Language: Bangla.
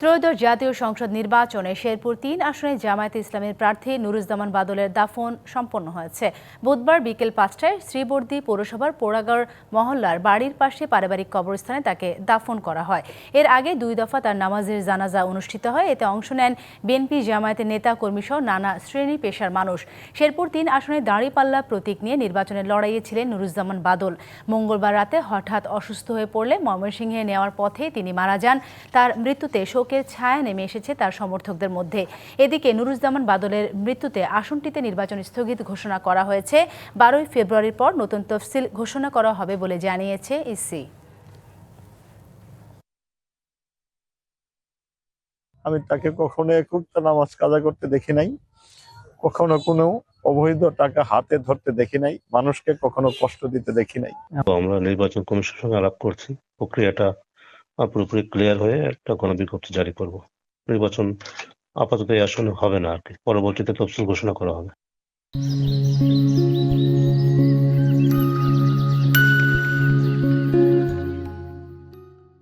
ত্রয়োদশ জাতীয় সংসদ নির্বাচনে শেরপুর ৩ আসনে জামায়াতে ইসলামের প্রার্থী নুরুজ্জামান বাদলের দাফন সম্পন্ন হয়েছে। বুধবার বিকেল ৫টায় শ্রীবর্দী পৌরসভার পোড়াগড় মহল্লার বাড়ির পাশে পারিবারিক কবরস্থানে তাকে দাফন করা হয়। এর আগে ২ দফা তার নামাজের জানাজা অনুষ্ঠিত হয়। এতে অংশ নেন বিএনপি, জামায়াতের নেতা কর্মীসহ নানা শ্রেণী পেশার মানুষ। শেরপুর ৩ আসনে দাঁড়িপাল্লা প্রতীক নিয়ে নির্বাচনের লড়াইয়ে ছিলেন নুরুজ্জামান বাদল। মঙ্গলবার রাতে হঠাৎ অসুস্থ হয়ে পড়লে ময়মনসিংহে নেওয়ার পথে তিনি মারা যান। তার মৃত্যুতে শোকের ছায়া নেমে এসেছে তার সমর্থকদের মধ্যে। এদিকে নুরুজ্জামান বাদলের মৃত্যুতে আসনটিতে নির্বাচন স্থগিত ঘোষণা করা হয়েছে। ১২ই ফেব্রুয়ারির পর নতুন তফসিল ঘোষণা করা হবে বলে জানিয়েছে ইসি। আমি তাকে কখনো একক নামাজ কাজা করতে দেখি নাই, কখনো কোনো অবৈধ টাকা হাতে ধরতে দেখি নাই, মানুষকে কখনো কষ্ট দিতে দেখি নাই। আমরা নির্বাচন কমিশনের সঙ্গে আলাপ করছি, প্রক্রিয়াটা পুরোপুরি ক্লিয়ার হয়ে একটা গণবিজ্ঞপ্তি জারি করব। নির্বাচন আপাতত এই আসনে হবে না আর কি, পরবর্তীতে তফসিল ঘোষণা করা হবে।